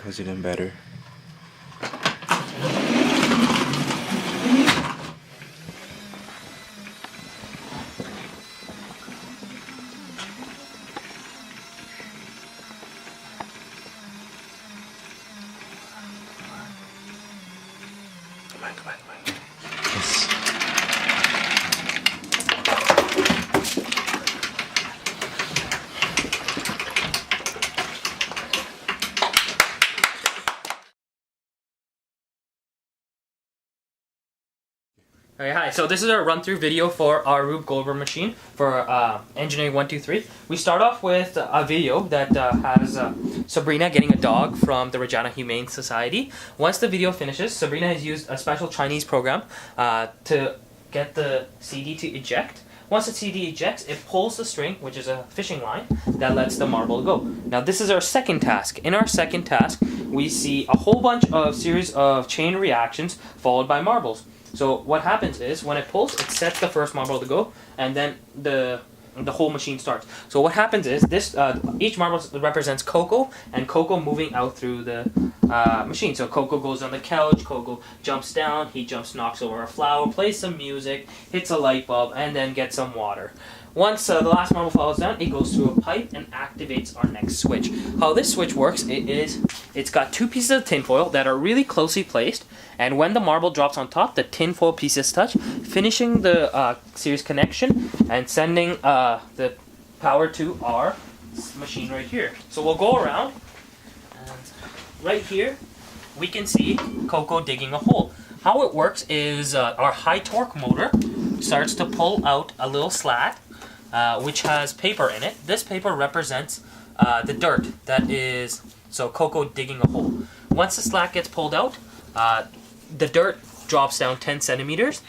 does even better. Come on, come on, come on. Yes. Alright, hi. So this is our run-through video for our Rube Goldberg machine for Engineering 123. We start off with a video that has Sabrina getting a dog from the Regina Humane Society. Once the video finishes, Sabrina has used a special Chinese program to get the CD to eject. Once the CD ejects, it pulls the string, which is a fishing line, that lets the marble go. Now this is our second task. In our second task, we see a whole bunch of series of chain reactions followed by marbles. So what happens is, when it pulls, it sets the first marble to go, and then the whole machine starts. So what happens is, this each marble represents Coco, and Coco moving out through the machine. So Coco goes on the couch, Coco jumps down, he jumps, knocks over a flower, plays some music, hits a light bulb, and then gets some water. Once the last marble falls down, it goes through a pipe and activates our next switch. How this switch works, it's got two pieces of tinfoil that are really closely placed, and when the marble drops on top, the tinfoil pieces touch, finishing the series connection and sending the power to our machine right here. So we'll go around, and right here we can see Coco digging a hole. How it works is our high torque motor starts to pull out a little slat which has paper in it. This paper represents the dirt that is, so Coco digging a hole. Once the slat gets pulled out, the dirt drops down 10 centimeters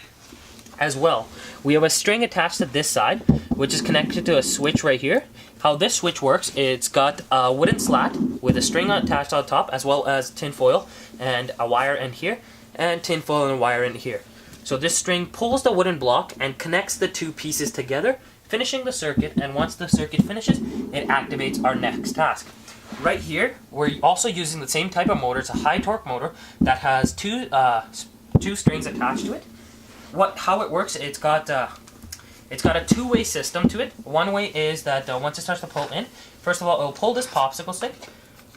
as well. We have a string attached to this side, which is connected to a switch right here. How this switch works, it's got a wooden slat with a string attached on top, as well as tinfoil and a wire in here, and tinfoil and a wire in here. So this string pulls the wooden block and connects the two pieces together, finishing the circuit, and once the circuit finishes, it activates our next task. Right here, we're also using the same type of motor. It's a high torque motor that has two strings attached to it. How it works, it's got a two-way system to it. One way is that once it starts to pull in, first of all, it'll pull this popsicle stick,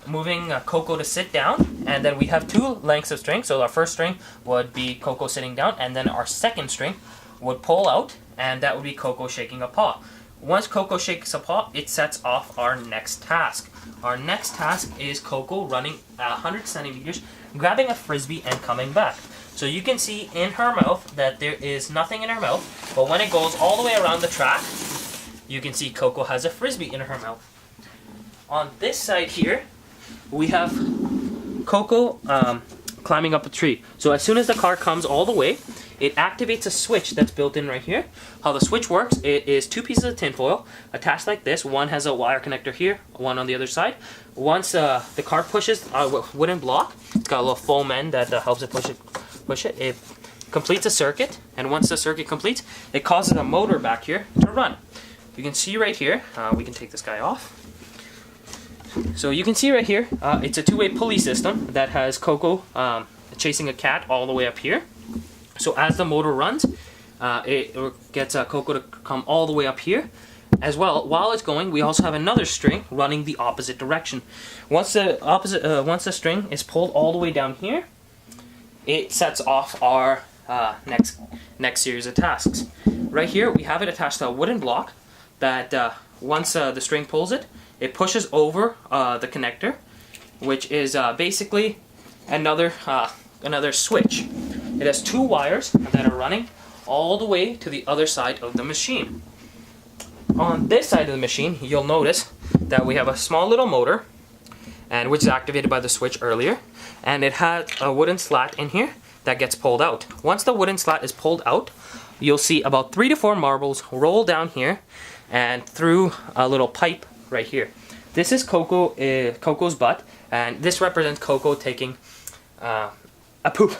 moving Coco to sit down, and then we have two lengths of string. So our first string would be Coco sitting down, and then our second string would pull out, and that would be Coco shaking a paw. Once Coco shakes a paw, it sets off our next task. Our next task is Coco running 100 centimeters, grabbing a frisbee and coming back. So you can see in her mouth that there is nothing in her mouth, but when it goes all the way around the track, you can see Coco has a frisbee in her mouth. On this side here, we have Coco climbing up a tree. So as soon as the car comes all the way, it activates a switch that's built in right here. How the switch works, it is two pieces of tinfoil attached like this. One has a wire connector here, one on the other side. Once the car pushes a wooden block, it's got a little foam end that helps it push it. It completes a circuit, and once the circuit completes, it causes a motor back here to run. You can see right here, we can take this guy off. So you can see right here, it's a two-way pulley system that has Coco chasing a cat all the way up here. So as the motor runs, it gets Coco to come all the way up here. As well, while it's going, we also have another string running the opposite direction. Once the string is pulled all the way down here, it sets off our next series of tasks. Right here, we have it attached to a wooden block that once the string pulls it, it pushes over the connector, which is basically another switch. It has two wires that are running all the way to the other side of the machine. On this side of the machine, you'll notice that we have a small little motor, and which is activated by the switch earlier, and it has a wooden slat in here that gets pulled out. Once the wooden slat is pulled out, you'll see about 3 to 4 marbles roll down here and through a little pipe right here. This is Coco's butt, and this represents Coco taking a poop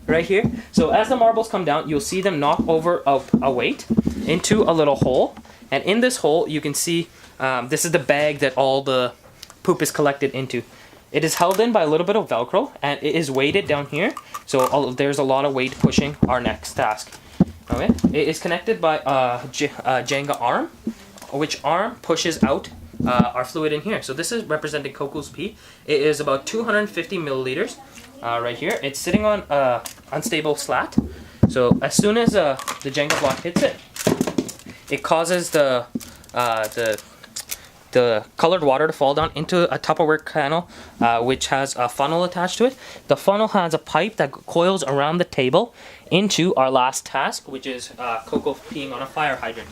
right here. So as the marbles come down, you'll see them knock over a weight into a little hole, and in this hole you can see this is the bag that all the poop is collected into. It is held in by a little bit of Velcro, and it is weighted down here. So there's a lot of weight pushing our next task. Okay, it is connected by a Jenga arm, which arm pushes out our fluid in here. So this is representing Coco's pee. It is about 250 milliliters right here. It's sitting on an unstable slat. So as soon as the Jenga block hits it, it causes the colored water to fall down into a Tupperware canal, which has a funnel attached to it. The funnel has a pipe that coils around the table into our last task, which is Coco peeing on a fire hydrant.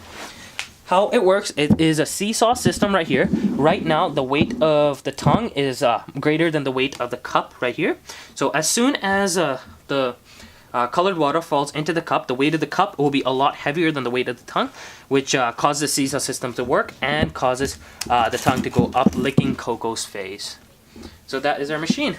How it works, it is a seesaw system right here. Right now, the weight of the tongue is greater than the weight of the cup right here. So as soon as the colored water falls into the cup, the weight of the cup will be a lot heavier than the weight of the tongue, which causes the seesaw system to work and causes the tongue to go up, licking Coco's face. So that is our machine.